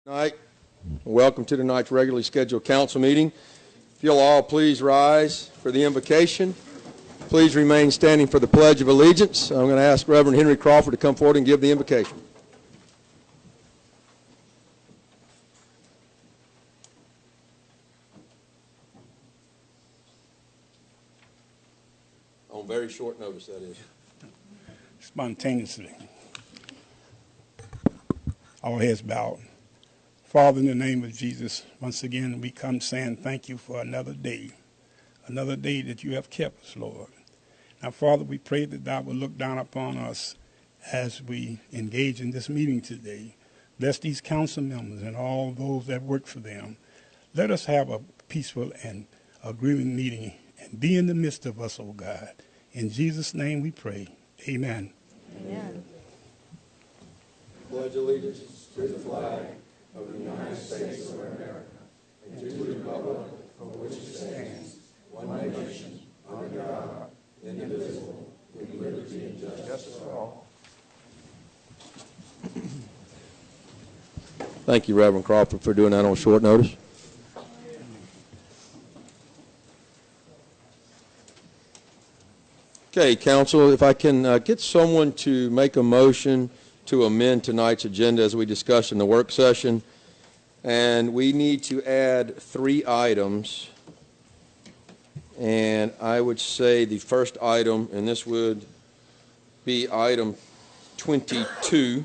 Tonight, welcome to tonight's regularly scheduled council meeting. If you'll all please rise for the invocation. Please remain standing for the Pledge of Allegiance. I'm going to ask Reverend Henry Crawford to come forward and give the invocation. On very short notice, that is. Spontaneously. All heads bowed. Father, in the name of Jesus, once again we come saying thank you for another day that you have kept us, Lord. Now, Father, we pray that thou will look down upon us as we engage in this meeting today. Bless these council members and all those that work for them. Let us have a peaceful and agreeing meeting and be in the midst of us, O God. In Jesus' name we pray. Amen. Amen. Pledge allegiance to the flag of the United States of America and to the republic for which it stands, one nation, under God, indivisible, with liberty and justice for all. Thank you, Reverend Crawford, for doing that on short notice. Okay, Council, if I can get someone to make a motion to amend tonight's agenda as we discussed in the work session. And we need to add 3 items. And I would say the first item, and this would be item 22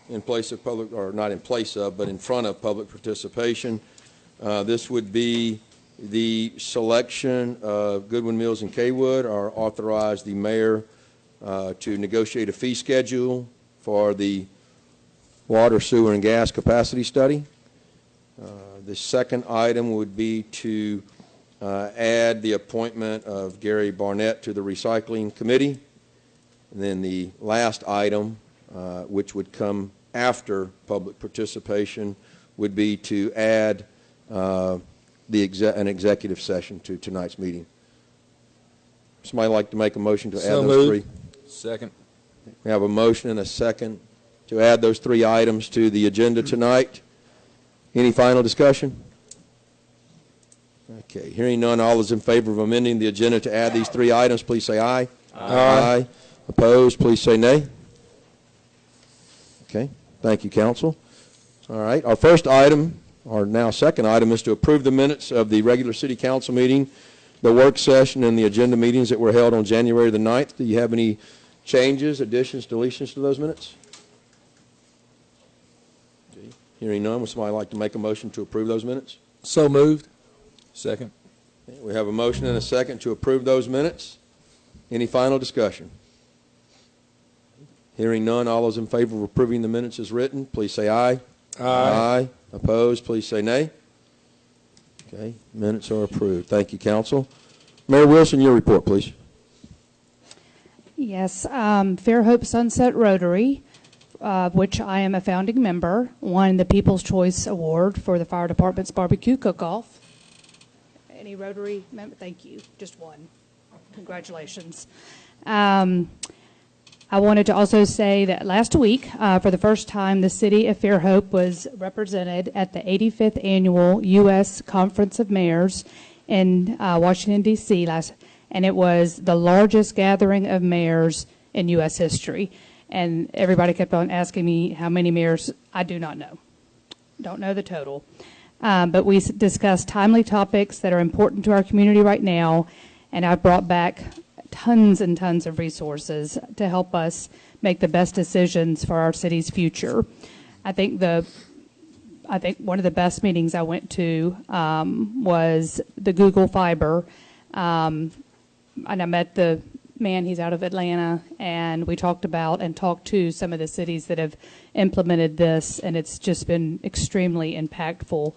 in place of public, or not in place of, but in front of public participation. This would be the selection of Goodwin Mills and Kaywood, or authorize the mayor to negotiate a fee schedule for the water, sewer, and gas capacity study. The second item would be to add the appointment of Gary Barnett to the recycling committee. And then the last item, which would come after public participation, would be to add an executive session to tonight's meeting. Somebody like to make a motion to add those 3? Second. We have a motion and a second to add those 3 items to the agenda tonight. Any final discussion? Okay, hearing none, all those in favor of amending the agenda to add these 3 items, please say aye. Aye. Opposed, please say nay. Okay, thank you, Council. All right, our first item, or now second item, is to approve the minutes of the regular City Council meeting, the work session, and the agenda meetings that were held on January the 9th. Do you have any changes, additions, deletions to those minutes? Okay. Hearing none, would somebody like to make a motion to approve those minutes? So moved. Second. Okay. We have a motion and a second to approve those minutes. Any final discussion? Hearing none, all those in favor of approving the minutes as written, please say aye. Aye. Aye. Opposed, please say nay. Okay, minutes are approved. Thank you, Council. Mayor Wilson, your report, please. Yes, Fairhope Sunset Rotary, which I am a founding member, won the People's Choice Award for the Fire Department's Barbecue Cook-Off. Any Rotary member? Thank you. Just one. Congratulations. I wanted to also say that last week, for the first time, the city of Fairhope was represented at the 85th Annual U.S. Conference of Mayors in Washington, D.C. And it was the largest gathering of mayors in U.S. history. And everybody kept on asking me how many mayors. I do not know. Don't know the total. But we discussed timely topics that are important to our community right now, and I brought back tons and tons of resources to help us make the best decisions for our city's future. I think one of the best meetings I went to was the Google Fiber. And I met the man, he's out of Atlanta, and we talked to some of the cities that have implemented this, and it's just been extremely impactful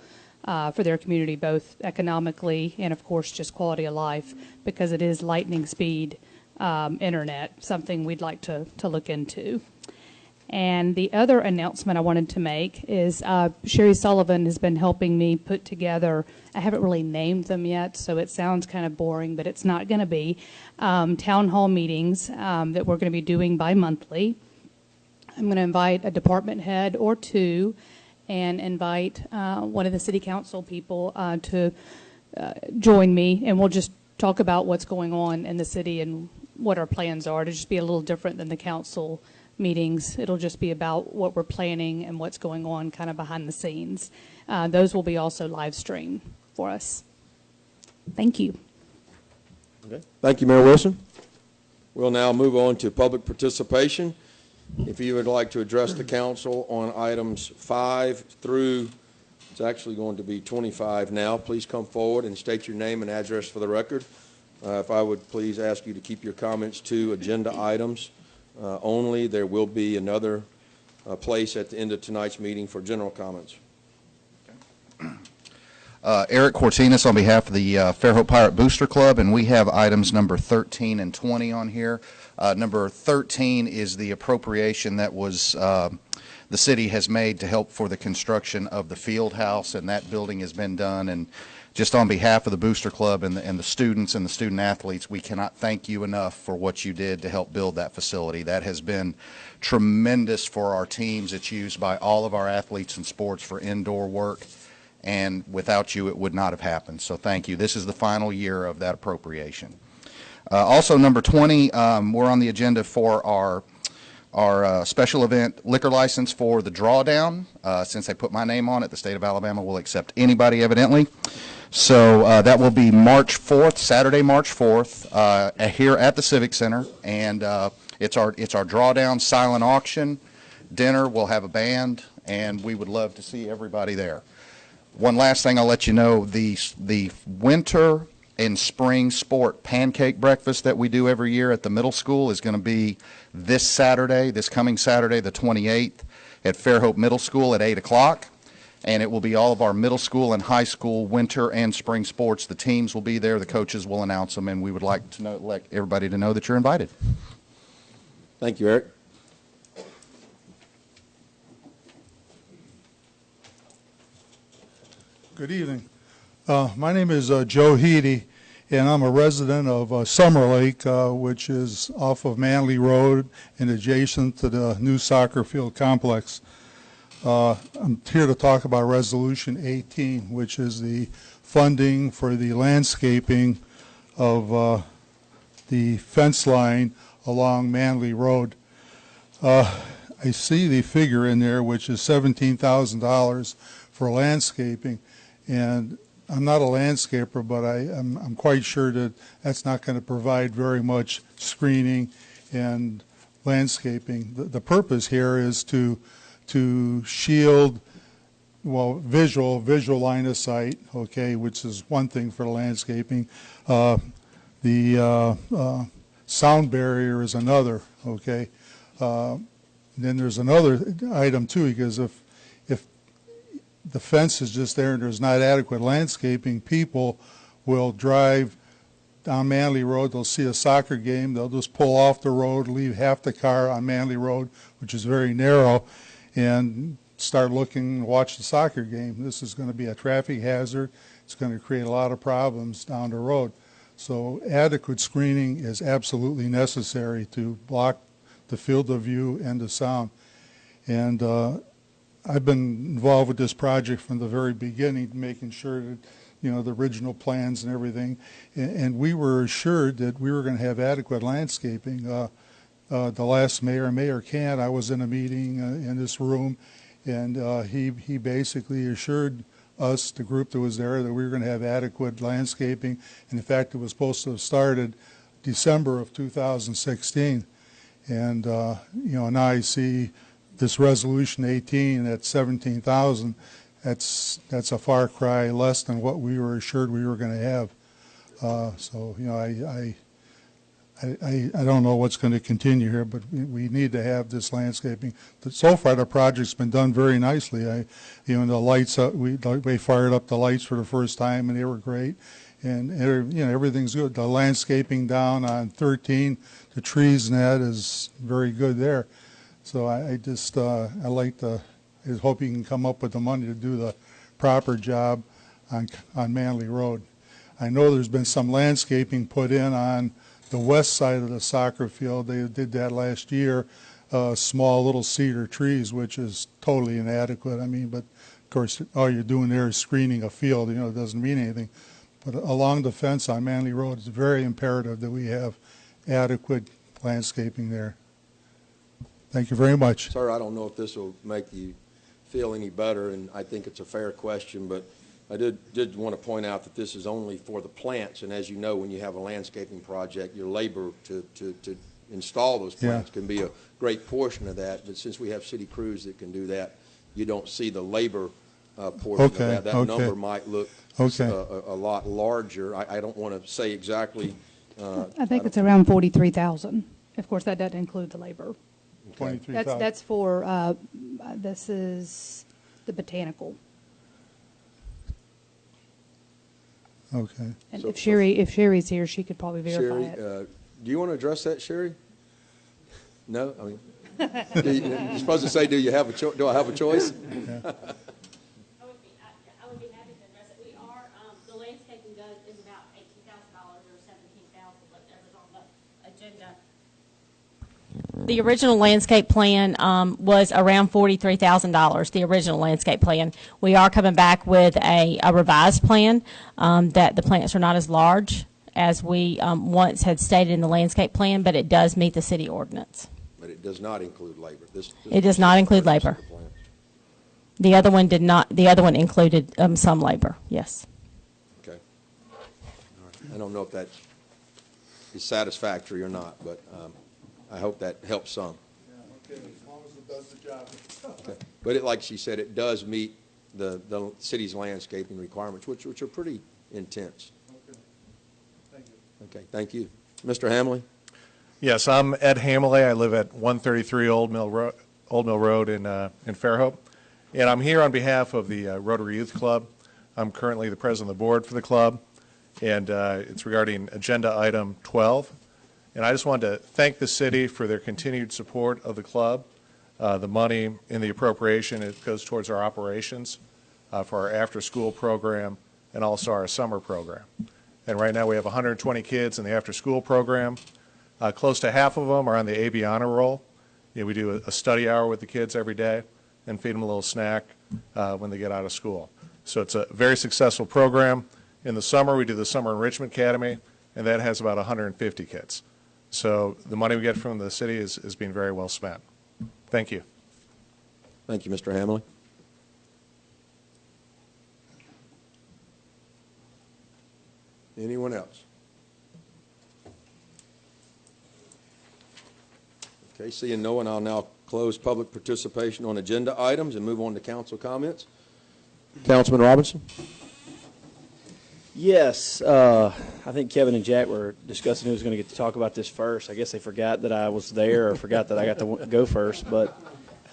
for their community, both economically and, of course, just quality of life, because it is lightning speed internet, something we'd like to look into. And the other announcement I wanted to make is Sherry Sullivan has been helping me put together, I haven't really named them yet, so it sounds kind of boring, but it's not going to be, town hall meetings that we're going to be doing bi-monthly. I'm going to invite a department head or two and invite one of the city council people to join me, and we'll just talk about what's going on in the city and what our plans are. It'll just be a little different than the council meetings. It'll just be about what we're planning and what's going on kind of behind the scenes. Those will be also live streamed for us. Thank you. Okay. Thank you, Mayor Wilson. We'll now move on to public participation. If you would like to address the council on items 5 through, it's actually going to be 25 now, please come forward and state your name and address for the record. If I would please ask you to keep your comments to agenda items only. There will be another place at the end of tonight's meeting for general comments. Eric Cortinas on behalf of the Fairhope Pirate Booster Club, and we have items number 13 and 20 on here. Number 13 is the appropriation that was the city has made to help for the construction of the field house, and that building has been done. And just on behalf of the Booster Club and the students and the student athletes, we cannot thank you enough for what you did to help build that facility. That has been tremendous for our teams. It's used by all of our athletes and sports for indoor work, and without you it would not have happened. So thank you. This is the final year of that appropriation. Also, number 20, we're on the agenda for our special event liquor license for the Drawdown. Since they put my name on it, the state of Alabama will accept anybody, evidently. So that will be March 4th, Saturday, March 4th, here at the Civic Center, and it's our Drawdown silent auction dinner. We'll have a band, and we would love to see everybody there. One last thing I'll let you know, the winter and spring sport pancake breakfast that we do every year at the middle school is going to be this coming Saturday, the 28th, at Fairhope Middle School at 8 o'clock. And it will be all of our middle school and high school winter and spring sports. The teams will be there, the coaches will announce them, and we would like everybody to know that you're invited. Thank you, Eric. Good evening. My name is Joe Heady, and I'm a resident of Summer Lake, which is off of Manley Road and adjacent to the new soccer field complex. I'm here to talk about Resolution 18, which is the funding for the landscaping of the fence line along Manley Road. I see the figure in there, which is $17,000 for landscaping, and I'm not a landscaper, but I'm quite sure that that's not going to provide very much screening and landscaping. The purpose here is to shield, well, visual line of sight, okay, which is one thing for the landscaping. The sound barrier is another, okay. Then there's another item too, because if the fence is just there and there's not adequate landscaping, people will drive down Manley Road, they'll see a soccer game, they'll just pull off the road, leave half the car on Manley Road, which is very narrow, and start looking and watch the soccer game. This is going to be a traffic hazard. It's going to create a lot of problems down the road. So adequate screening is absolutely necessary to block the field of view and the sound. And I've been involved with this project from the very beginning, making sure that, you know, the original plans and everything. And we were assured that we were going to have adequate landscaping. The last mayor, Mayor Kant, I was in a meeting in this room, and he basically assured us, the group that was there, that we were going to have adequate landscaping. And in fact, it was supposed to have started December of 2016. And you know, now I see this Resolution 18 at $17,000. That's a far cry less than what we were assured we were going to have. So you know, I don't know what's going to continue here, but we need to have this landscaping. So far, the project's been done very nicely. You know, the lights, we fired up the lights for the first time, and they were great. And you know, everything's good. The landscaping down on 13, the trees and that is very good there. So I hope you can come up with the money to do the proper job on Manley Road. I know there's been some landscaping put in on the west side of the soccer field. They did that last year small little cedar trees, which is totally inadequate. I mean, but of course, all you're doing there is screening a field. You know, it doesn't mean anything. But along the fence on Manley Road, it's very imperative that we have adequate landscaping there. Thank you very much. Sir, I don't know if this will make you feel any better, and I think it's a fair question, but I did want to point out that this is only for the plants, and as you know, when you have a landscaping project, your labor to install those plants can be a great portion of that, but since we have city crews that can do that, you don't see the labor portion of that. That number might look a lot larger. I don't want to say exactly. I think it's around 43,000. Of course, that doesn't include the labor. 23,000. That's for, this is the botanical. Okay. And So- if Sherry's here, she could probably verify Sherry, it. do you want to address that, Sherry? No? I mean, you're supposed to say, do I have a choice? I would be happy to address it. We are, the landscaping is about $18,000 or $17,000, whatever's on the agenda. The original landscape plan was around $43,000, the original landscape plan. We are coming back with a revised plan that the plants are not as large as we once had stated in the landscape plan, but it does meet the city ordinance. But it does not include labor. It does not include labor. The other one did not. The other one included some labor. Yes. Okay. All right. I don't know if that is satisfactory or not, but I hope that helps some. Yeah, okay, as long as it does the job. Okay. But like she said, it does meet the city's landscaping requirements, which are pretty intense. Okay. Thank you. Okay. Thank you. Mr. Hamley? Yes, I'm Ed Hamley. I live at 133 Old Mill Road in Fairhope. And I'm here on behalf of the Rotary Youth Club. I'm currently the president of the board for the club, and it's regarding agenda item 12. And I just wanted to thank the city for their continued support of the club. The money in the appropriation, it goes towards our operations for our after-school program and also our summer program. And right now we have 120 kids in the after-school program. Close to half of them are on the AB honor roll. You know, we do a study hour with the kids every day and feed them a little snack when they get out of school. So it's a very successful program. In the summer, we do the Summer Enrichment Academy, and that has about 150 kids. So the money we get from the city is being very well spent. Thank you. Thank you, Mr. Hamley. Anyone else? Okay, seeing no one, I'll now close public participation on agenda items and move on to council comments. Councilman Robinson? Yes, I think Kevin and Jack were discussing who was going to get to talk about this first. I guess they forgot that I was there or forgot that I got to go first. But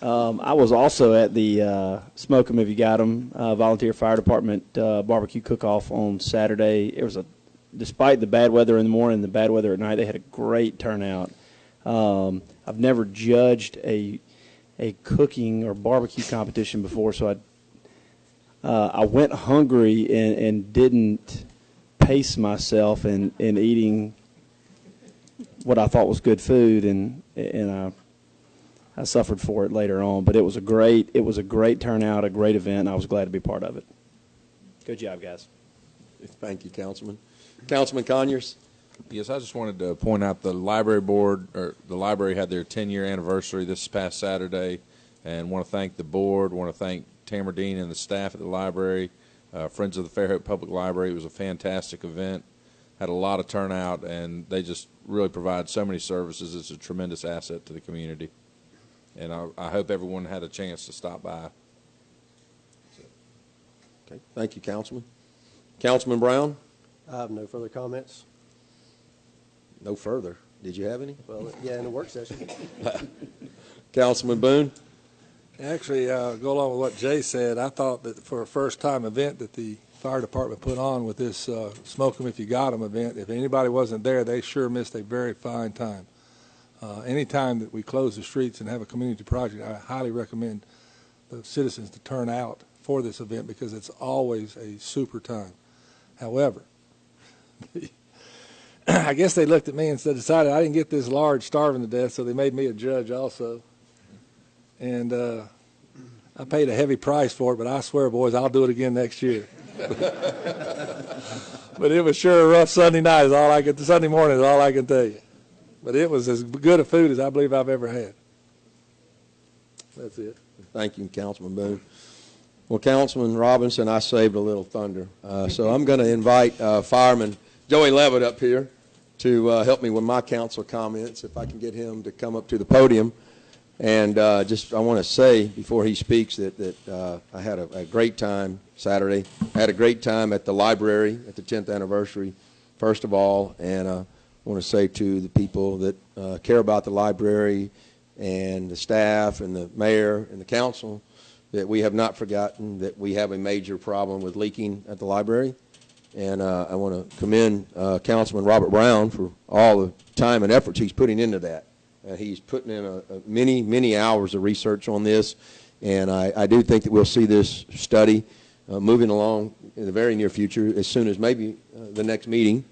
I was also at the Smoke 'em If You Got 'em volunteer fire department barbecue cook-off on Saturday. It was despite the bad weather in the morning, the bad weather at night, they had a great turnout. I've never judged a cooking or barbecue competition before, so I went hungry and didn't pace myself in eating what I thought was good food, and I suffered for it later on. But it was a great turnout, a great event. And I was glad to be part of it. Good job, guys. Thank you, Councilman. Councilman Conyers? Yes, I just wanted to point out the library board, or the library had their 10-year anniversary this past Saturday, and want to thank the board, want to thank Tamardine and the staff at the library, Friends of the Fairhope Public Library. It was a fantastic event, had a lot of turnout, and they just really provide so many services. It's a tremendous asset to the community, and I hope everyone had a chance to stop by. Okay, thank you, Councilman. Councilman Brown? I have no further comments. No further. Did you have any? Well, yeah, in the work session. Councilman Boone? Actually, go along with what Jay said. I thought that for a first-time event that the fire department put on with this Smoke 'em If You Got 'em event, if anybody wasn't there, they sure missed a very fine time. Anytime that we close the streets and have a community project, I highly recommend the citizens to turn out for this event because it's always a super time. However, I guess they looked at me and decided I didn't get this large starving to death, so they made me a judge also. and I paid a heavy price for it, but I swear, boys, I'll do it again next year. But it was sure a rough Sunday night. Sunday morning is all I can tell you. But it was as good a food as I believe I've ever had. That's it. Thank you, Councilman Boone. Well, Councilman Robinson, I saved a little thunder. So I'm going to invite Fireman Joey Levitt up here to help me with my council comments, if I can get him to come up to the podium. And I want to say before he speaks that I had a great time Saturday. I had a great time at the library at the 10th anniversary, first of all. And I want to say to the people that care about the library and the staff and the mayor and the council that we have not forgotten that we have a major problem with leaking at the library. And I want to commend Councilman Robert Brown for all the time and efforts he's putting into that. He's putting in many, many hours of research on this, and I do think that we'll see this study moving along in the very near future, as soon as maybe the next meeting,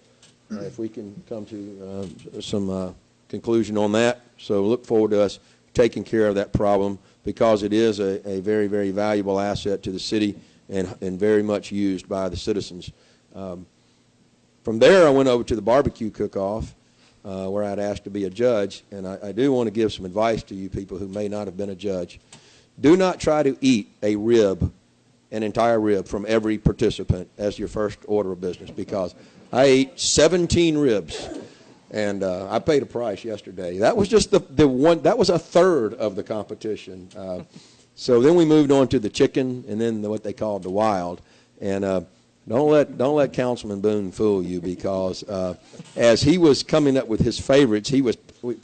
if we can come to some conclusion on that. So look forward to us taking care of that problem, because it is a very, very valuable asset to the city and very much used by the citizens. From there, I went over to the barbecue cook-off, where I'd asked to be a judge, and I do want to give some advice to you people who may not have been a judge. Do not try to eat an entire rib from every participant as your first order of business, because I ate 17 ribs, and I paid a price yesterday. That was just the one. That was a third of the competition. So then we moved on to the chicken, and then what they called the wild, and. Don't let Councilman Boone fool you, because as he was coming up with his favorites,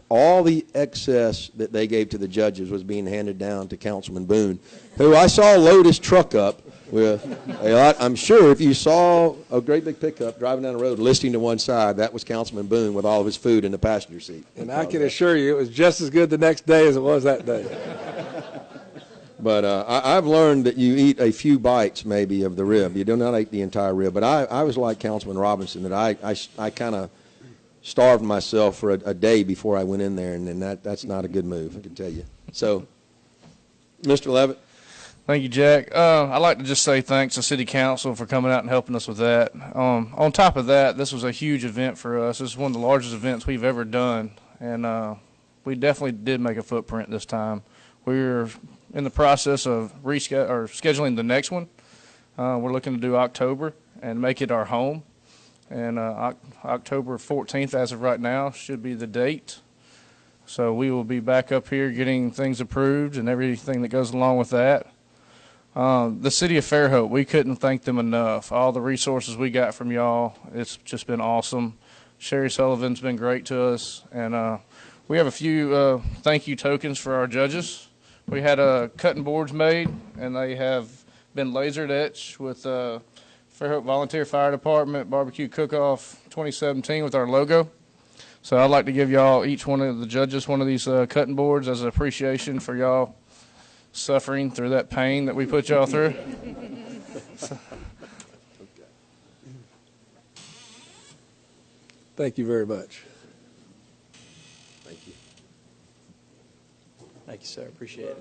all the excess that they gave to the judges was being handed down to Councilman Boone, who I saw load his truck up with a lot. I'm sure if you saw a great big pickup driving down the road listing to one side, that was Councilman Boone with all of his food in the passenger seat. And I can assure you it was just as good the next day as it was that day. But I've learned that you eat a few bites, maybe, of the rib. You do not eat the entire rib. But I was like Councilman Robinson, that I kind of starved myself for a day before I went in there, and that's not a good move, I can tell you. So, Mr. Levitt. Thank you, Jack. I'd like to just say thanks to City Council for coming out and helping us with that. On top of that, this was a huge event for us. This is one of the largest events we've ever done, and we definitely did make a footprint this time. We're in the process of scheduling the next one. We're looking to do October and make it our home. And October 14th, as of right now, should be the date. So we will be back up here getting things approved and everything that goes along with that. The city of Fairhope, we couldn't thank them enough. All the resources we got from y'all, it's just been awesome. Sherry Sullivan's been great to us. And we have a few thank you tokens for our judges. We had cutting boards made, and they have been lasered etched with Fairhope Volunteer Fire Department Barbecue Cook-Off 2017 with our logo. So I'd like to give y'all, each one of the judges, one of these cutting boards as an appreciation for y'all suffering through that pain that we put y'all through. Thank you very much. Thank you. Thank you, sir. Appreciate it.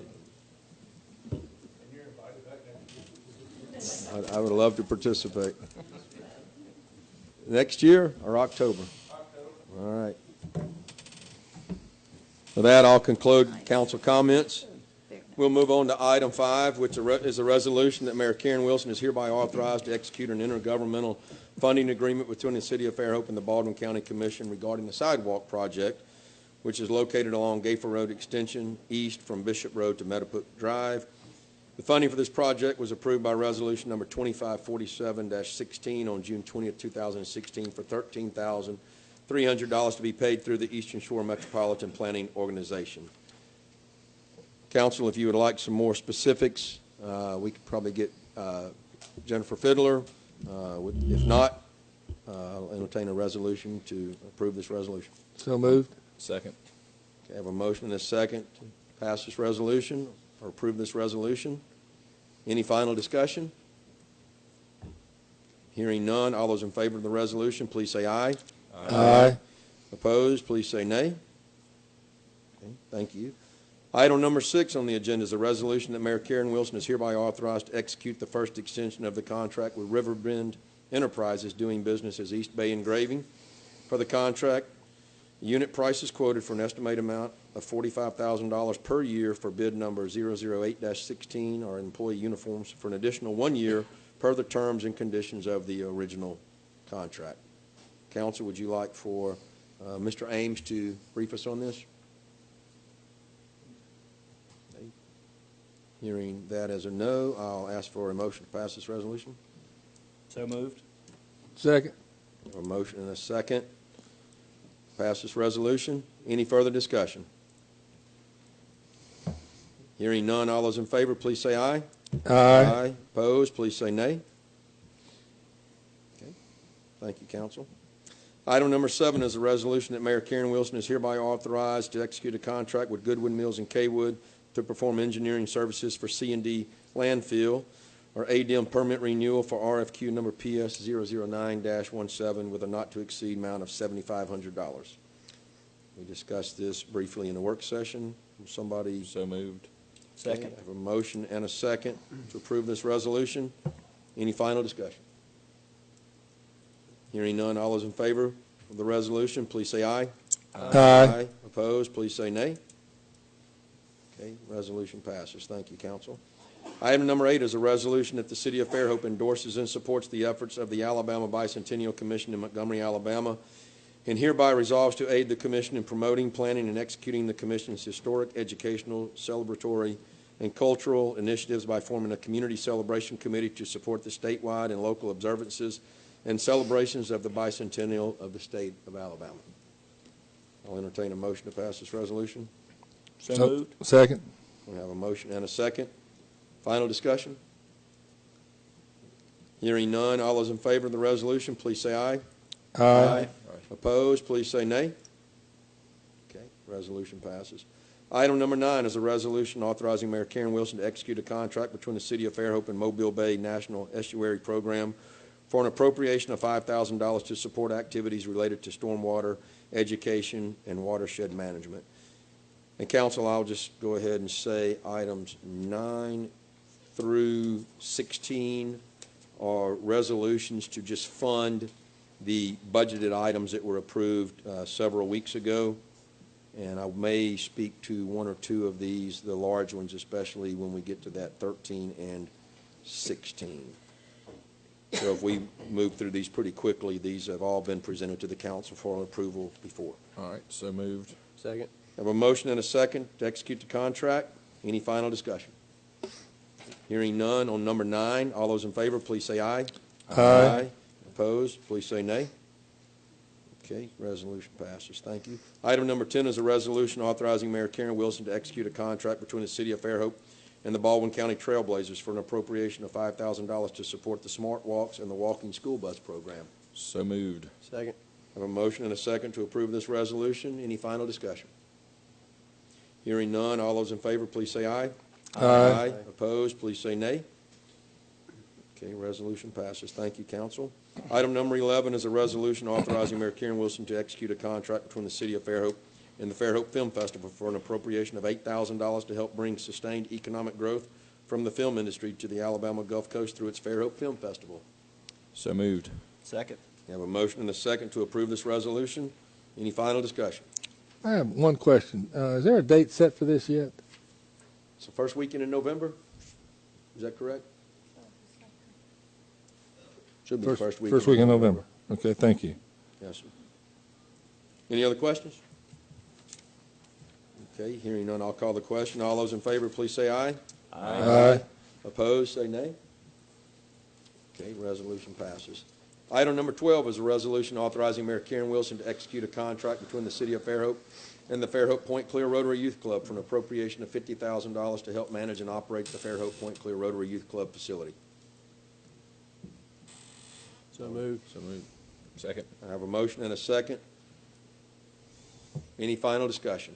I would love to participate. Next year or October? All right. With that, I'll conclude council comments. We'll move on to item 5, which is a resolution that Mayor Karen Wilson is hereby authorized to execute an intergovernmental funding agreement between the City of Fairhope and the Baldwin County Commission regarding the sidewalk project, which is located along Gayfer Road Extension east from Bishop Road to Meadowbrook Drive. The funding for this project was approved by resolution number 2547-16 on June 20th, 2016 for $13,300 to be paid through the Eastern Shore Metropolitan Planning Organization. Council, if you would like some more specifics, we could probably get Jennifer Fiddler. If not, I'll entertain a resolution to approve this resolution. So moved. Second. Okay, I have a motion and a second to pass this resolution or approve this resolution. Any final discussion? Hearing none, all those in favor of the resolution, please say aye. Aye. Opposed, please say nay. Okay, thank you. Item number 6 on the agenda is a resolution that Mayor Karen Wilson is hereby authorized to execute the first extension of the contract with Riverbend Enterprises doing business as East Bay Engraving. For the contract, the unit price is quoted for an estimated amount of $45,000 per year for bid number 008-16, or employee uniforms, for an additional 1 year per the terms and conditions of the original contract. Council, would you like for Mr. Ames to brief us on this? Okay. Hearing that as a no, I'll ask for a motion to pass this resolution. So moved. Second. A motion and a second. Pass this resolution. Any further discussion? Hearing none, all those in favor, please say aye. Aye. Opposed, please say nay. Okay. Thank you, council. Item number 7 is a resolution that Mayor Karen Wilson is hereby authorized to execute a contract with Goodwin Mills and Kaywood to perform engineering services for C&D landfill, or ADM permit renewal for RFQ number PS 009-17 with a not-to-exceed amount of $7,500. We discussed this briefly in the work session. Somebody? So moved. Second. I have a motion and a second to approve this resolution. Any final discussion? Hearing none, all those in favor of the resolution, please say aye. Aye. Opposed, please say nay. Okay, resolution passes. Thank you, council. Item number 8 is a resolution that the City of Fairhope endorses and supports the efforts of the Alabama Bicentennial Commission in Montgomery, Alabama, and hereby resolves to aid the Commission in promoting, planning, and executing the Commission's historic, educational, celebratory, and cultural initiatives by forming a community celebration committee to support the statewide and local observances and celebrations of the bicentennial of the state of Alabama. I'll entertain a motion to pass this resolution. So moved. Second. We have a motion and a second. Final discussion? Hearing none, all those in favor of the resolution, please say aye. Aye. Opposed, please say nay. Okay, resolution passes. Item number 9 is a resolution authorizing Mayor Karen Wilson to execute a contract between the City of Fairhope and Mobile Bay National Estuary Program for an appropriation of $5,000 to support activities related to stormwater, education, and watershed management. And council, I'll just go ahead and say items 9 through 16 are resolutions to just fund the budgeted items that were approved several weeks ago. And I may speak to 1 or 2 of these, the large ones especially, when we get to that 13 and 16. So if we move through these pretty quickly, these have all been presented to the council for approval before. All right, so moved. Second. I have a motion and a second to execute the contract. Any final discussion? Hearing none on number 9, all those in favor, please say aye. Aye. Opposed, please say nay. Okay, resolution passes. Thank you. Item number 10 is a resolution authorizing Mayor Karen Wilson to execute a contract between the City of Fairhope and the Baldwin County Trailblazers for an appropriation of $5,000 to support the Smart Walks and the Walking School Bus Program. So moved. Second. I have a motion and a second to approve this resolution. Any final discussion? Hearing none, all those in favor, please say aye. Aye. Opposed, please say nay. Okay, resolution passes. Thank you, council. Item number 11 is a resolution authorizing Mayor Karen Wilson to execute a contract between the City of Fairhope and the Fairhope Film Festival for an appropriation of $8,000 to help bring sustained economic growth from the film industry to the Alabama Gulf Coast through its Fairhope Film Festival. So moved. Second. We have a motion and a second to approve this resolution. Any final discussion? I have one question. Is there a date set for this yet? It's the first weekend in November? Is that correct? Should be the first weekend. First week in November. Okay, thank you. Yes, sir. Any other questions? Okay, hearing none, I'll call the question. All those in favor, please say aye. Aye. Opposed, say nay. Okay, resolution passes. Item number 12 is a resolution authorizing Mayor Karen Wilson to execute a contract between the City of Fairhope and the Fairhope Point Clear Rotary Youth Club for an appropriation of $50,000 to help manage and operate the Fairhope Point Clear Rotary Youth Club facility. So moved. So moved. Second. I have a motion and a second. Any final discussion?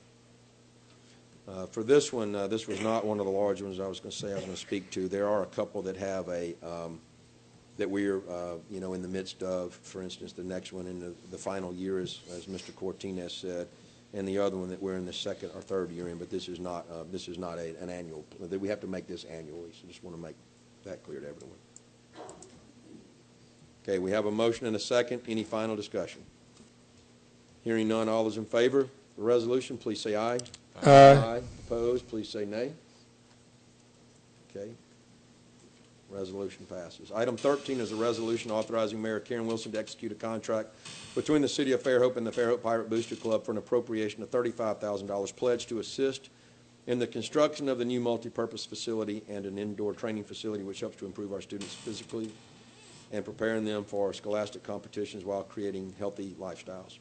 For this one, this was not one of the large ones I was going to speak to. There are a couple that have a, that we're, in the midst of. For instance, the next one in the final year, as Mr. Cortines said, and the other one that we're in the second or third year in, but this is not an annual. We have to make this annually, so just want to make that clear to everyone. Okay, we have a motion and a second. Any final discussion? Hearing none, all those in favor of the resolution, please say aye. Aye. Opposed, please say nay. Okay. Resolution passes. Item 13 is a resolution authorizing Mayor Karen Wilson to execute a contract between the City of Fairhope and the Fairhope Pirate Booster Club for an appropriation of $35,000 pledged to assist in the construction of the new multipurpose facility and an indoor training facility which helps to improve our students physically and preparing them for scholastic competitions while creating healthy lifestyles.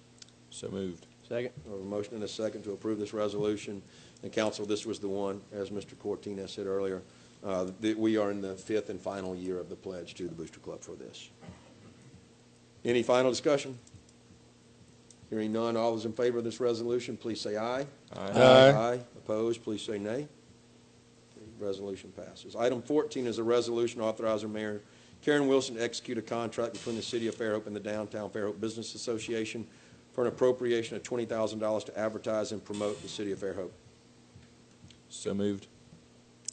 So moved. Second. We have a motion and a second to approve this resolution. And council, this was the one, as Mr. Cortina said earlier, that we are in the 5th and final year of the pledge to the Booster Club for this. Any final discussion? Hearing none, all those in favor of this resolution, please say aye. Aye. Opposed, please say nay. Okay, resolution passes. Item 14 is a resolution authorizing Mayor Karen Wilson to execute a contract between the City of Fairhope and the Downtown Fairhope Business Association for an appropriation of $20,000 to advertise and promote the City of Fairhope. So moved.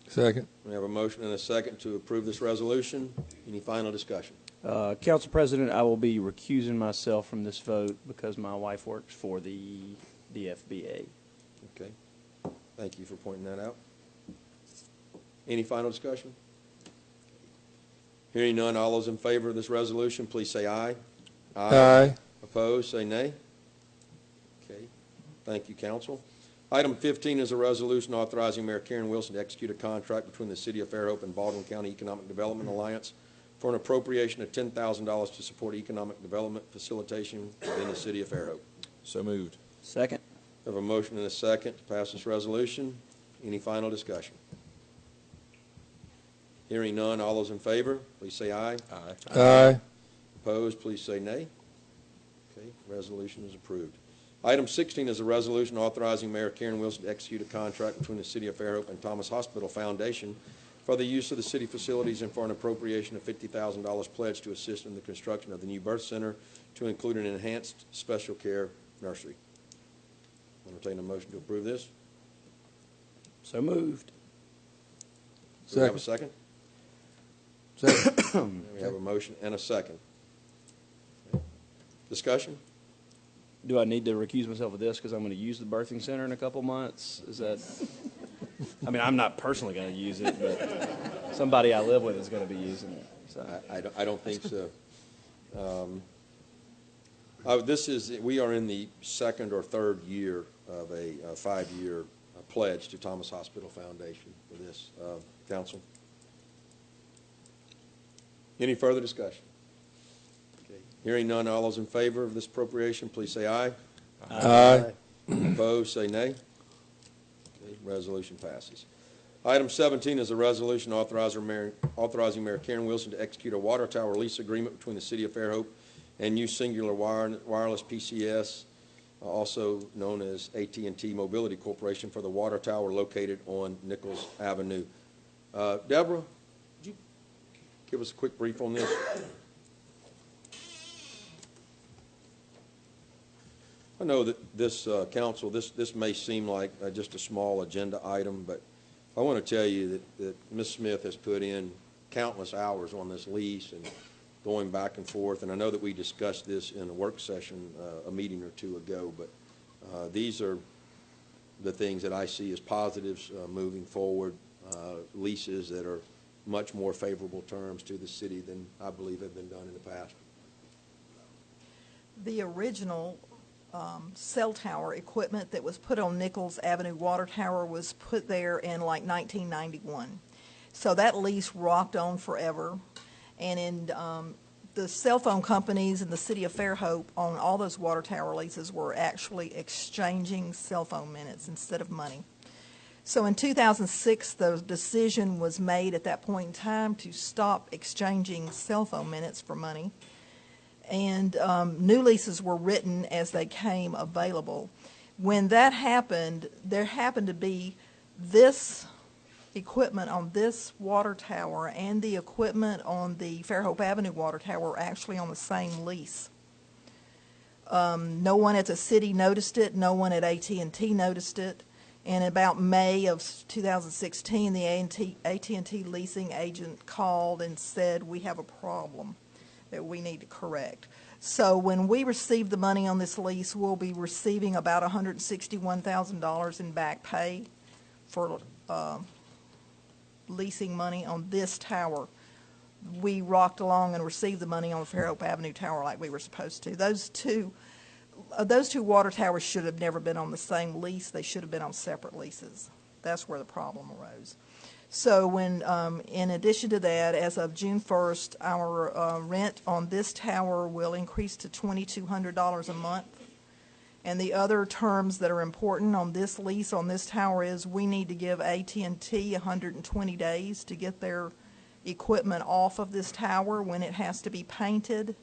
Second. We have a motion and a second to approve this resolution. Any final discussion? Council President, I will be recusing myself from this vote because my wife works for the FBA. Okay. Thank you for pointing that out. Any final discussion? Hearing none, all those in favor of this resolution, please say aye. Aye. Opposed, say nay. Okay. Thank you, council. Item 15 is a resolution authorizing Mayor Karen Wilson to execute a contract between the City of Fairhope and Baldwin County Economic Development Alliance for an appropriation of $10,000 to support economic development facilitation within the City of Fairhope. So moved. Second. We have a motion and a second to pass this resolution. Any final discussion? Hearing none, all those in favor, please say aye. Aye. Aye. Opposed, please say nay. Okay, resolution is approved. Item 16 is a resolution authorizing Mayor Karen Wilson to execute a contract between the City of Fairhope and Thomas Hospital Foundation for the use of the city facilities and for an appropriation of $50,000 pledged to assist in the construction of the new birth center to include an enhanced special care nursery. Entertain a motion to approve this. So moved. Do we have a second? Second. We have a motion and a second. Discussion? Do I need to recuse myself of this because I'm going to use the birthing center in a couple months? Is that? I mean, I'm not personally going to use it, but somebody I live with is going to be using it. So. I don't think so. We are in the second or third year of a 5-year pledge to Thomas Hospital Foundation for this. Council? Any further discussion? Okay. Hearing none, all those in favor of this appropriation, please say aye. Aye. Opposed, say nay. Okay, resolution passes. Item 17 is a resolution authorizing Mayor Karen Wilson to execute a water tower lease agreement between the City of Fairhope and New Singular Wireless PCS, also known as AT&T Mobility Corporation, for the water tower located on Nichols Avenue. Deborah, would you give us a quick brief on this? I know that this council, this may seem like just a small agenda item, but I want to tell you that Ms. Smith has put in countless hours on this lease and going back and forth. And I know that we discussed this in a work session a meeting or two ago, but these are the things that I see as positives moving forward, leases that are much more favorable terms to the city than I believe have been done in the past. The original cell tower equipment that was put on Nichols Avenue water tower was put there in like 1991. So that lease rocked on forever. And in the cell phone companies in the city of Fairhope on all those water tower leases were actually exchanging cell phone minutes instead of money. So in 2006, the decision was made at that point in time to stop exchanging cell phone minutes for money. And new leases were written as they came available. When that happened, there happened to be this equipment on this water tower and the equipment on the Fairhope Avenue water tower were actually on the same lease. No one at the city noticed it. No one at AT&T noticed it. And about May of 2016, the AT&T leasing agent called and said, we have a problem that we need to correct. So when we receive the money on this lease, we'll be receiving about $161,000 in back pay for leasing money on this tower. We rocked along and received the money on the Fairhope Avenue Tower like we were supposed to. Those two water towers should have never been on the same lease. They should have been on separate leases. That's where the problem arose. So when, in addition to that, as of June 1st, our rent on this tower will increase to $2,200 a month. And the other terms that are important on this lease on this tower is we need to give AT&T 120 days to get their equipment off of this tower when it has to be painted.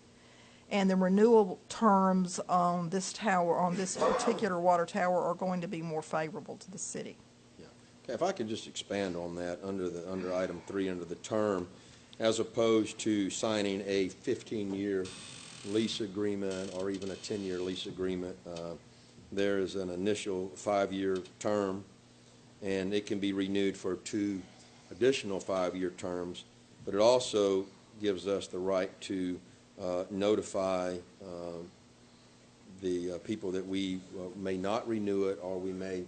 And the renewal terms on this tower, on this particular water tower, are going to be more favorable to the city. Yeah. Okay, if I could just expand on that under item 3, under the term, as opposed to signing a 15-year lease agreement or even a 10-year lease agreement, there is an initial 5-year term, and it can be renewed for 2 additional 5-year terms, but it also gives us the right to notify the people that we may not renew it, or we may,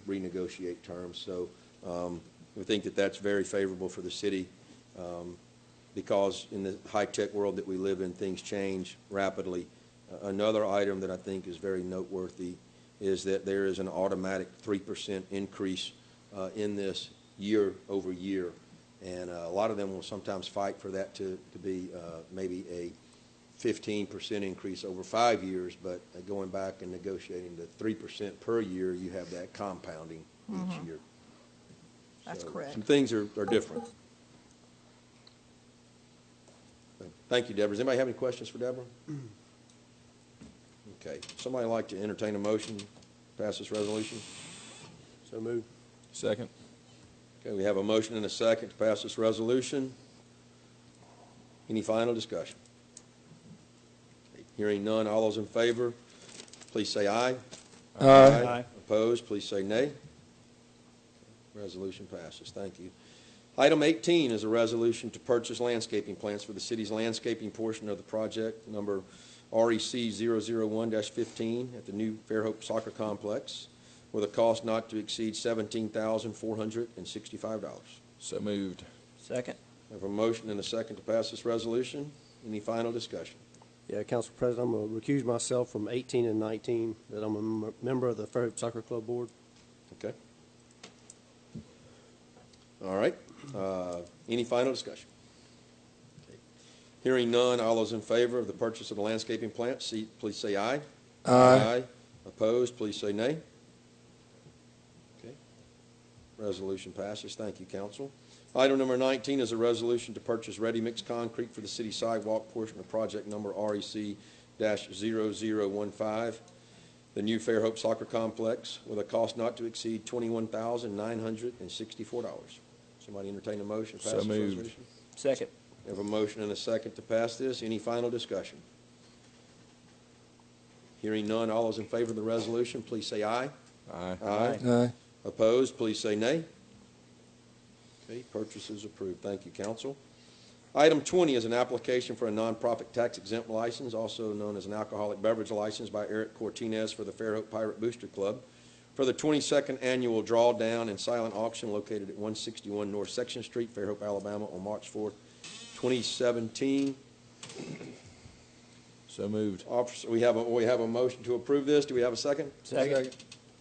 renegotiate terms. So we think that that's very favorable for the city, because in the high-tech world that we live in, things change rapidly. Another item that I think is very noteworthy is that there is an automatic 3% increase in this year over year. And a lot of them will sometimes fight for that to be maybe a 15% increase over 5 years, but going back and negotiating the 3% per year, you have that compounding each year. That's correct. Some things are different. Thank you, Deborah. Does anybody have any questions for Deborah? Okay. Somebody like to entertain a motion to pass this resolution? So moved. Second. Okay, we have a motion and a second to pass this resolution. Any final discussion? Okay, hearing none, all those in favor, please say aye. Aye. Opposed, please say nay. Resolution passes. Thank you. Item 18 is a resolution to purchase landscaping plants for the city's landscaping portion of the project, number REC 001-15 at the new Fairhope Soccer Complex, with a cost not to exceed $17,465. So moved. Second. I have a motion and a second to pass this resolution. Any final discussion? Yeah, Council President, I'm going to recuse myself from 18 and 19, that I'm a member of the Fairhope Soccer Club Board. Okay. All right. Any final discussion? Okay. Hearing none, all those in favor of the purchase of the landscaping plant, please say aye. Aye. Opposed, please say nay. Okay. Resolution passes. Thank you, Council. Item number 19 is a resolution to purchase ready-mix concrete for the city sidewalk portion of project number REC-0015, the new Fairhope Soccer Complex, with a cost not to exceed $21,964. Somebody entertain a motion to pass this resolution? Second. We have a motion and a second to pass this. Any final discussion? Hearing none, all those in favor of the resolution, please say aye. Aye. Aye. Opposed, please say nay. Okay, purchase is approved. Thank you, Council. Item 20 is an application for a nonprofit tax exempt license, also known as an alcoholic beverage license, by Eric Cortinez for the Fairhope Pirate Booster Club for the 22nd annual drawdown and silent auction located at 161 North Section Street, Fairhope, Alabama, on March 4th, 2017. So moved. Officer, we have a motion to approve this. Do we have a second? Second.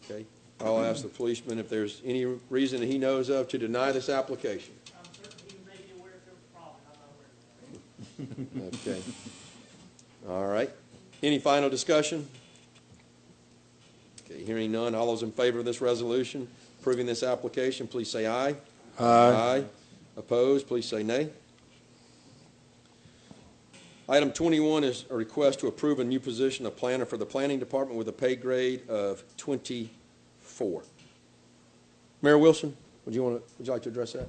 Okay. I'll ask the policeman if there's any reason that he knows of to deny this application. I'm certain he may be aware if there's a problem. I'm not aware of it. Okay. All right. Any final discussion? Okay, hearing none. All those in favor of this resolution approving this application, please say aye. Aye. Opposed, please say nay. Item 21 is a request to approve a new position of planner for the planning department with a pay grade of 24. Mayor Wilson, would you like to address that?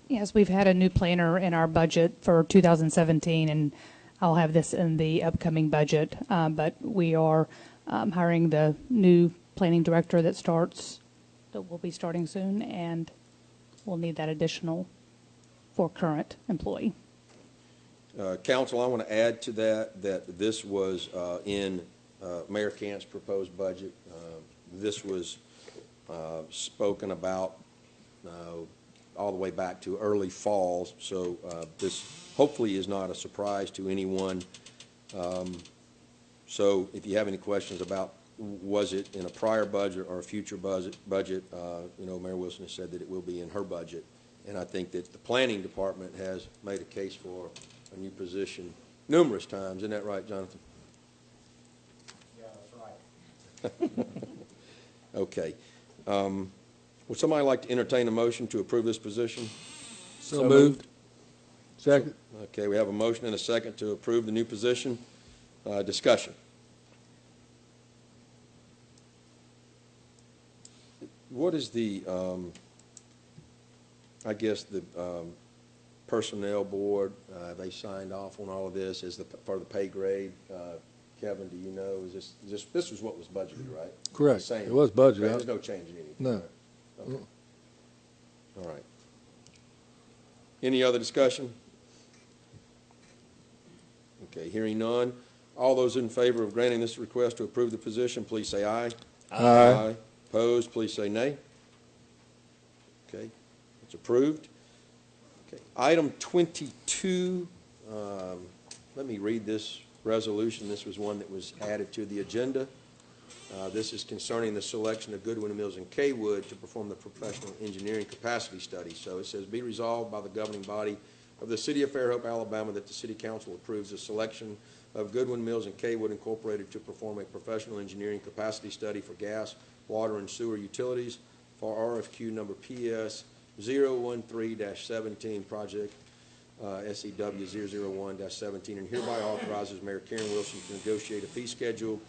Yes, we've had a new planner in our budget for 2017, and I'll have this in the upcoming budget, but we are hiring the new planning director that will be starting soon, and we'll need that additional for current employee. Council, I want to add to that this was in Mayor Cant's proposed budget. This was spoken about all the way back to early fall, so this hopefully is not a surprise to anyone. So if you have any questions about was it in a prior budget or a future budget, Mayor Wilson has said that it will be in her budget. And I think that the planning department has made a case for a new position numerous times. Isn't that right, Jonathan? Yeah, that's right. Okay. Would somebody like to entertain a motion to approve this position? So moved. Second. Okay, we have a motion and a second to approve the new position. Discussion. What is the, I guess, the personnel board, they signed off on all of this as for the pay grade? Kevin, do you know, this was what was budgeted, right? Correct. Same. It was budgeted. There's no change in anything. No. Okay. All right. Any other discussion? Okay, hearing none. All those in favor of granting this request to approve the position, please say aye. Aye. Opposed, please say nay. Okay, it's approved. Okay, item 22, let me read this resolution. This was one that was added to the agenda. This is concerning the selection of Goodwin Mills and Kaywood to perform the professional engineering capacity study. So it says, be resolved by the governing body of the City of Fairhope, Alabama, that the City Council approves the selection of Goodwin Mills and Kaywood Incorporated to perform a professional engineering capacity study for gas, water, and sewer utilities for RFQ number PS 013-17, project SEW 001-17, and hereby authorizes Mayor Karen Wilson to negotiate a fee schedule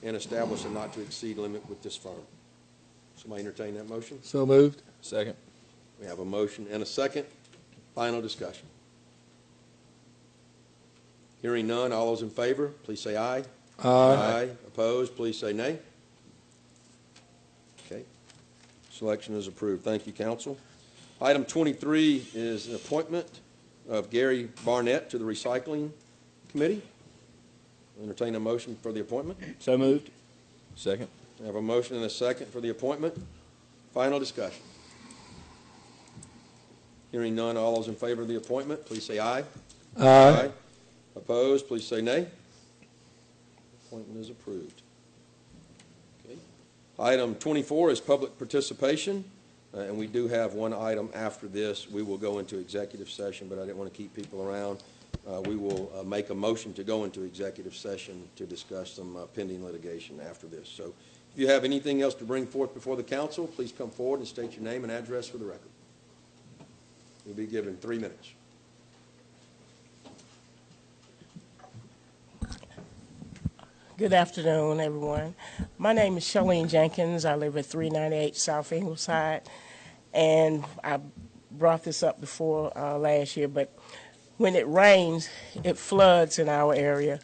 and establish a not-to-exceed limit with this firm. Somebody entertain that motion? So moved. Second. We have a motion and a second. Final discussion. Hearing none, all those in favor, please say aye. Aye. Opposed, please say nay. Okay. Selection is approved. Thank you, council. Item 23 is an appointment of Gary Barnett to the Recycling Committee. Entertain a motion for the appointment. So moved. Second. I have a motion and a second for the appointment. Final discussion. Hearing none, all those in favor of the appointment, please say aye. Aye. Opposed, please say nay. Appointment is approved. Okay. Item 24 is public participation, and we do have one item after this. We will go into executive session, but I didn't want to keep people around. We will make a motion to go into executive session to discuss some pending litigation after this. So if you have anything else to bring forth before the council, please come forward and state your name and address for the record. You'll be given 3 minutes. Good afternoon, everyone. My name is Shalene Jenkins. I live at 398 South Ingleside, and I brought this up before last year, but when it rains, it floods in our area,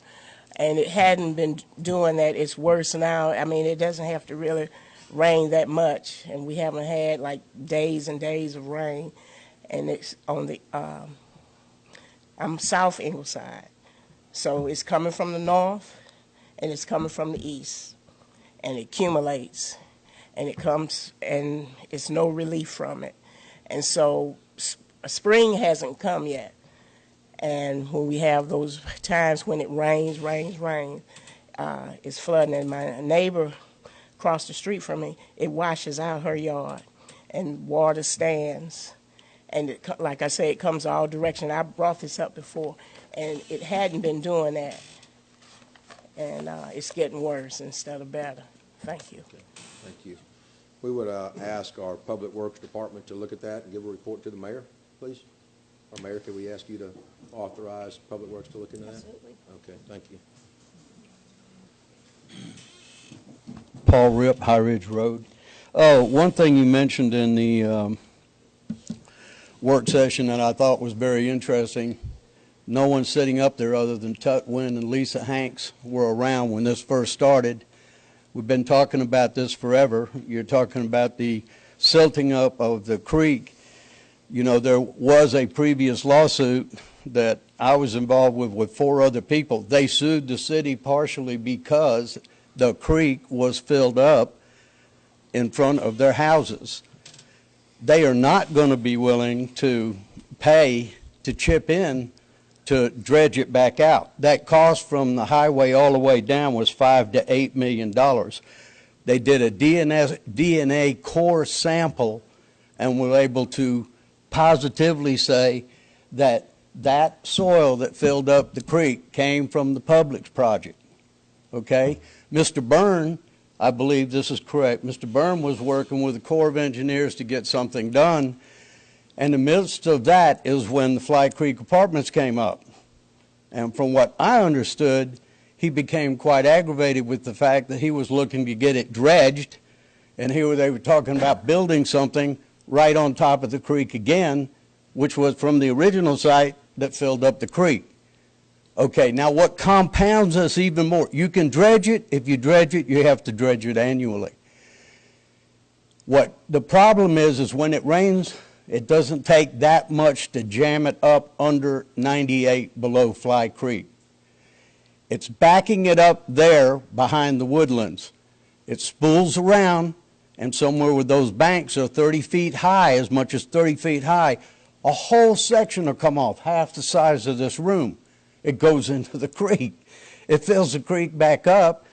and it hadn't been doing that. It's worse now. I mean, it doesn't have to really rain that much, and we haven't had like days and days of rain, and it's on the, I'm South Ingleside, so it's coming from the north, and it's coming from the east, and it accumulates, and it comes, and it's no relief from it. And so spring hasn't come yet. And when we have those times when it rains, it's flooding. And my neighbor across the street from me, it washes out her yard, and water stands. And it, like I say, it comes all directions. I brought this up before, and it hadn't been doing that. And it's getting worse instead of better. Thank you. Okay. Thank you. We would ask our Public Works Department to look at that and give a report to the mayor, please. Or Mayor, could we ask you to authorize Public Works to look into that? Absolutely. Okay, thank you. Paul Rip, High Ridge Road. One thing you mentioned in the work session that I thought was very interesting No one sitting up there other than Tut Wynn and Lisa Hanks were around when this first started. We've been talking about this forever. You're talking about the silting up of the creek. You know, there was a previous lawsuit that I was involved with 4 other people. They sued the city partially because the creek was filled up in front of their houses. They are not going to be willing to pay to chip in to dredge it back out. That cost from the highway all the way down was $5 to $8 million. They did a DNA core sample and were able to positively say that that soil that filled up the creek came from the Publix project. Okay? Mr. Byrne, I believe this is correct, Mr. Byrne was working with the Corps of Engineers to get something done. And in the midst of that is when the Fly Creek Apartments came up. And from what I understood, he became quite aggravated with the fact that he was looking to get it dredged, and here they were talking about building something right on top of the creek again, which was from the original site that filled up the creek. Okay, now what compounds us even more? You can dredge it. If you dredge it, you have to dredge it annually. What the problem is when it rains, it doesn't take that much to jam it up under 98 below Fly Creek. It's backing it up there behind the woodlands. It spools around, and somewhere where those banks are 30 feet high, as much as 30 feet high, a whole section will come off, half the size of this room. It goes into the creek. It fills the creek back up,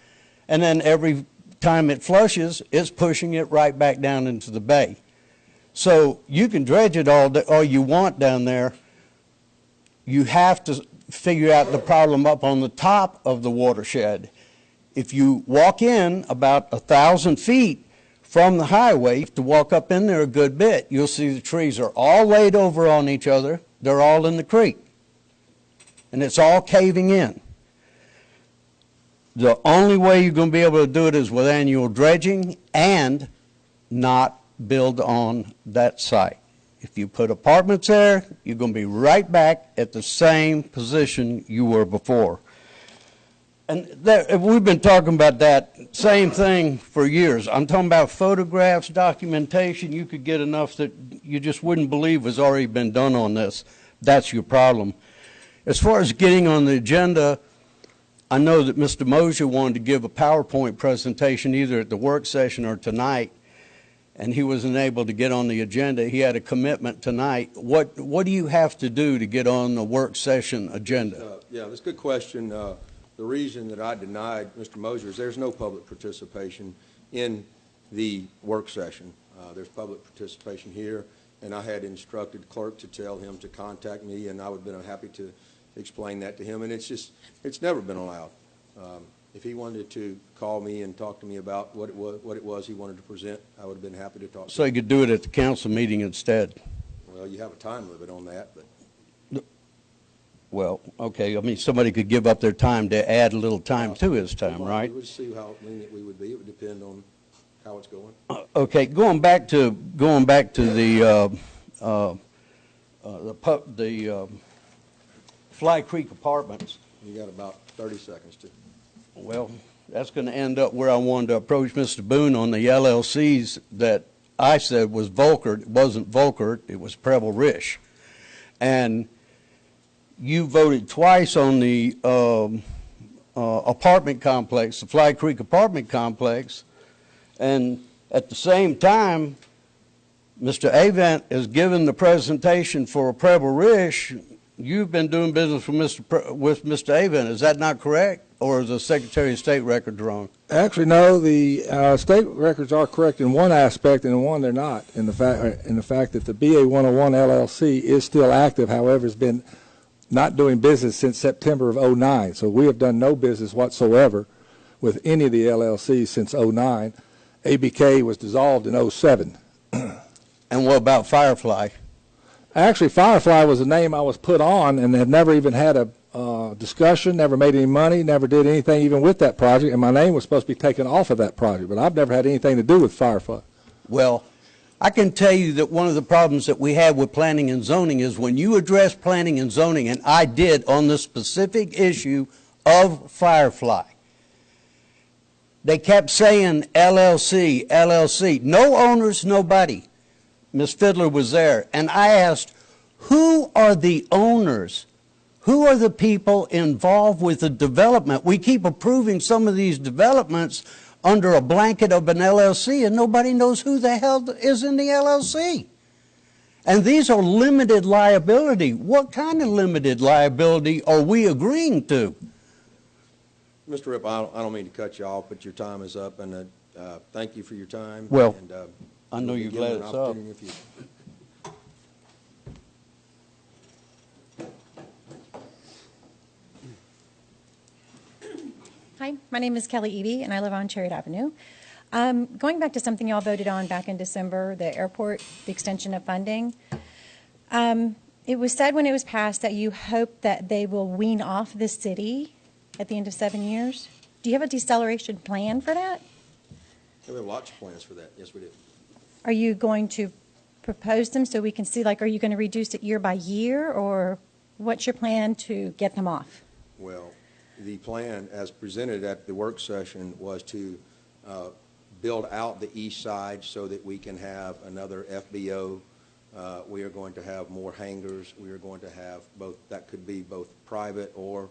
and then every time it flushes, it's pushing it right back down into the bay. So you can dredge it all you want down there. You have to figure out the problem up on the top of the watershed. If you walk in about 1,000 feet from the highway, to walk up in there a good bit, you'll see the trees are all laid over on each other. They're all in the creek. And it's all caving in. The only way you're going to be able to do it is with annual dredging and not build on that site. If you put apartments there, you're going to be right back at the same position you were before. And we've been talking about that same thing for years. I'm talking about photographs, documentation. You could get enough that you just wouldn't believe has already been done on this. That's your problem. As far as getting on the agenda, I know that Mr. Mosier wanted to give a PowerPoint presentation either at the work session or tonight, and he wasn't able to get on the agenda. He had a commitment tonight. What do you have to do to get on the work session agenda? Yeah, that's a good question. The reason that I denied Mr. Mosier is there's no public participation in the work session. There's public participation here, and I had instructed the clerk to tell him to contact me, and I would have been happy to explain that to him, and it's never been allowed. If he wanted to call me and talk to me about what it was he wanted to present, I would have been happy to talk to him. So you could do it at the council meeting instead. Well, you have a time limit on that, but. Well, okay, I mean, somebody could give up their time to add a little time to his time, right? We would see how lenient we would be. It would depend on how it's going. Okay, going back to the Fly Creek Apartments. You got about 30 seconds to. Well, that's going to end up where I wanted to approach Mr. Boone on the LLCs that I said was Volker. It wasn't Volker, it was Preble Rish. And you voted twice on the apartment complex, the Fly Creek apartment complex, and at the same time, Mr. Avent is giving the presentation for Preble Rish. You've been doing business with Mr. Avent. Is that not correct? Or is the Secretary of State records wrong? Actually, no. The state records are correct in one aspect, and in one they're not. In the fact that the BA 101 LLC is still active, however, has been not doing business since September of 2009. So we have done no business whatsoever with any of the LLCs since 2009. ABK was dissolved in 2007. And what about Firefly? Actually, Firefly was a name I was put on, and have never even had a discussion, never made any money, never did anything even with that project, and my name was supposed to be taken off of that project, but I've never had anything to do with Firefly. Well, I can tell you that one of the problems that we have with planning and zoning is when you address planning and zoning, and I did on the specific issue of Firefly, they kept saying LLC, LLC. No owners, nobody. Ms. Fiddler was there. And I asked, who are the owners? Who are the people involved with the development? We keep approving some of these developments under a blanket of an LLC, and nobody knows who the hell is in the LLC. And these are limited liability. What kind of limited liability are we agreeing to? Mr. Ripp, I don't mean to cut you off, but your time is up, and thank you for your time. Well, and, I know you're glad it's up. Hi, my name is Kelly Evie, and I live on Chariot Avenue. Going back to something y'all voted on back in December, the airport, the extension of funding. It was said when it was passed that you hope that they will wean off the city at the end of 7 years. Do you have a deceleration plan for that? We have lots of plans for that. Yes, we do. Are you going to propose them so we can see, like, are you going to reduce it year by year, or what's your plan to get them off? Well, the plan, as presented at the work session, was to build out the east side so that we can have another FBO. We are going to have more hangars. We are going to have both, that could be both private or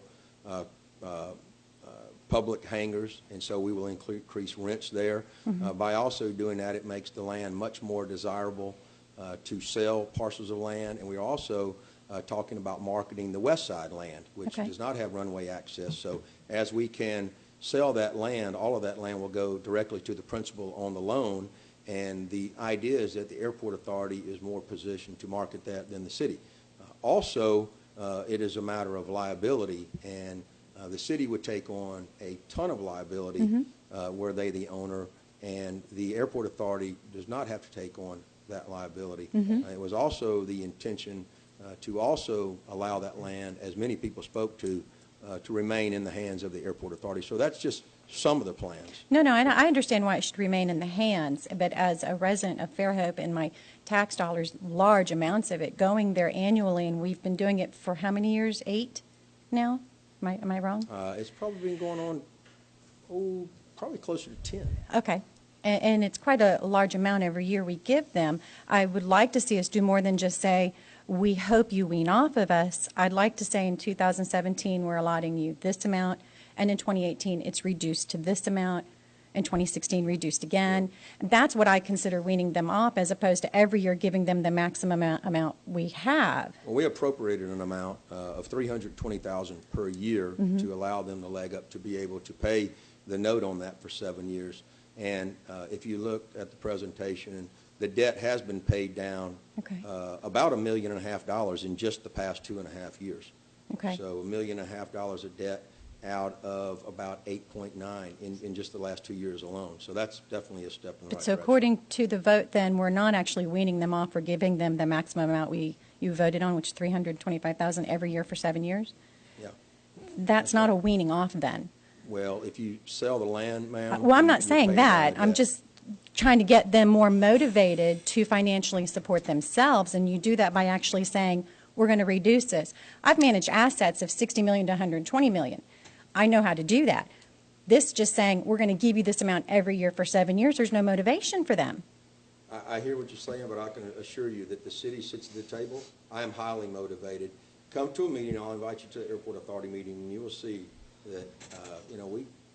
public hangars, and so we will increase rents there. By also doing that, it makes the land much more desirable to sell parcels of land, and we are also talking about marketing the west side land, which does not have runway access. So as we can sell that land, all of that land will go directly to the principal on the loan, and the idea is that the airport authority is more positioned to market that than the city. Also, it is a matter of liability, and the city would take on a ton of liability were they the owner, and the airport authority does not have to take on that liability. It was also the intention to also allow that land, as many people spoke to remain in the hands of the airport authority. So that's just some of the plans. No, I understand why it should remain in the hands, but as a resident of Fairhope and my tax dollars, large amounts of it going there annually, and we've been doing it for how many years? 8 now? Am I wrong? It's probably been going on, probably closer to 10. Okay. And it's quite a large amount every year we give them. I would like to see us do more than just say, we hope you wean off of us. I'd like to say in 2017 we're allotting you this amount, and in 2018 it's reduced to this amount, in 2016 reduced again. And that's what I consider weaning them off, as opposed to every year giving them the maximum amount we have. Well, we appropriated an amount of $320,000 per year to allow them the leg up to be able to pay the note on that for 7 years. And if you look at the presentation, the debt has been paid down about $1.5 million in just the past 2.5 years. Okay. So $1.5 million of debt out of about 8.9 in just the last 2 years alone. So that's definitely a step in the right So direction. according to the vote, then, we're not actually weaning them off or giving them the maximum amount you voted on, which is $325,000 every year for 7 years? Yeah. That's not a weaning off, then. Well, if you sell the land, ma'am. Well, I'm not you saying pay that. down the I'm debt. just trying to get them more motivated to financially support themselves, and you do that by actually saying, we're going to reduce this. I've managed assets of $60 million to $120 million. I know how to do that. This just saying, we're going to give you this amount every year for 7 years, there's no motivation for them. I hear what you're saying, but I can assure you that the city sits at the table. I am highly motivated. Come to a meeting, I'll invite you to the airport authority meeting, and you will see that,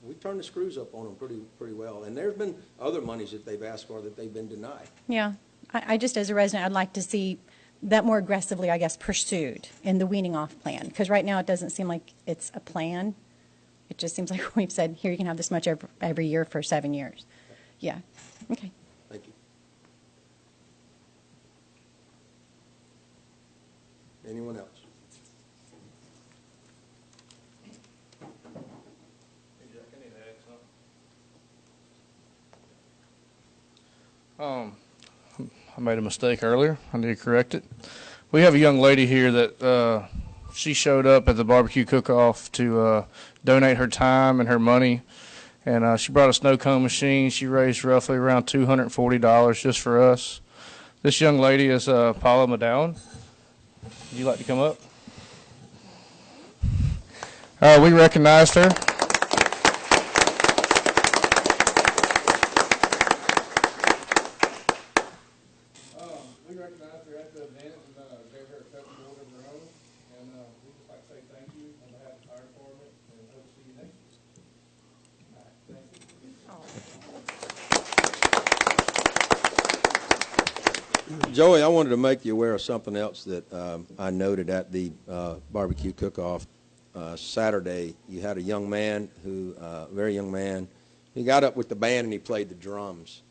we turn the screws up on them pretty well. And there's been other monies that they've asked for that they've been denied. Yeah. I just, as a resident, I'd like to see that more aggressively, I guess, pursued in the weaning off plan. Because right now it doesn't seem like it's a plan. It just seems like we've said, here, you can have this much every year for 7 years. Yeah. Okay. Thank you. Anyone else? I made a mistake earlier. I need to correct it. We have a young lady here that she showed up at the barbecue cook-off to donate her time and her money, and she brought a snow cone machine. She raised roughly around $240 just for us. This young lady is Paula McDowell. Would you like to come up? We recognized her. We recognized her at the event and gave her a pepper board of her own. And we'd just like to say thank you on behalf of the fire department and hope to see you next year. All right, thank you. Joey, I wanted to make you aware of something else that I noted at the barbecue cook-off Saturday. You had a young man very young man, he got up with the band and he played the drums.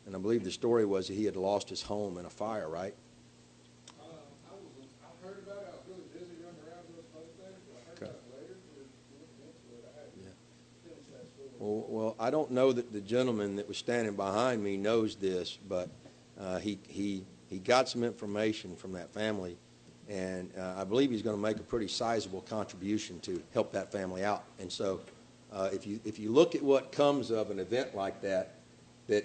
And I believe the story was that he had lost his home in a fire, right? I heard about it. I was really busy running around those other things, but I heard about it later. Well, I don't know that the gentleman that was standing behind me knows this, but he got some information from that family, and I believe he's going to make a pretty sizable contribution to help that family out. And so if you look at what comes of an event like that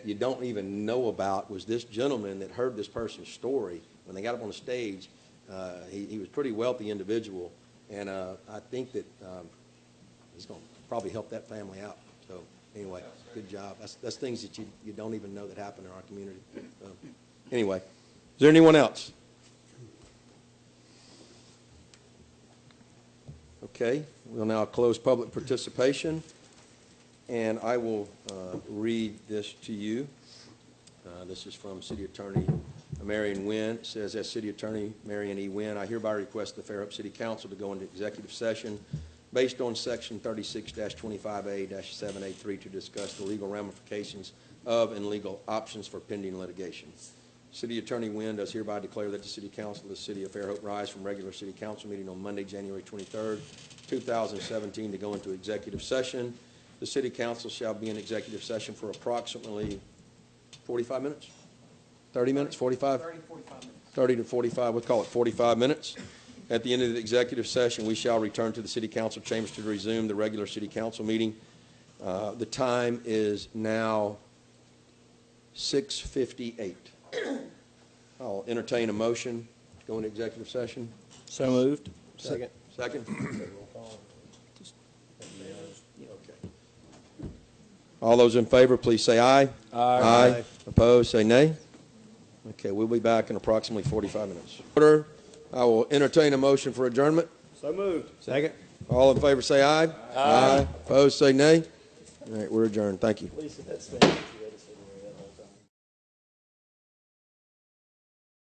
you don't even know about, was this gentleman that heard this person's story when they got up on the stage. He was a pretty wealthy individual, and I think that he's going to probably help that family out. So anyway, good job. That's things that you don't even know that happen in our community. Anyway, is there anyone else? Okay, we'll now close public participation, and I will read this to you. This is from City Attorney Marion Wynn. It says, as City Attorney Marion E. Wynn, I hereby request the Fairhope City Council to go into executive session based on Section 36-25A-783 to discuss the legal ramifications of and legal options for pending litigation. City Attorney Wynn does hereby declare that the City Council of the City of Fairhope rise from regular City Council meeting on Monday, January 23rd, 2017 to go into executive session. The City Council shall be in executive session for approximately 45 minutes? 30 minutes? 45? 30 to 45 minutes. 30 to 45, we'll call it 45 minutes. At the end of the executive session, we shall return to the City Council chambers to resume the regular City Council meeting. The time is now 6:58. I'll entertain a motion to go into executive session. So moved. Second. Second? All those in favor, please say aye. Aye. Opposed, say nay. Okay, we'll be back in approximately 45 minutes. Order. I will entertain a motion for adjournment. So moved. Second. All in favor, say aye. Aye. Opposed, say nay. All right, we're adjourned. Thank you. Lisa, that's the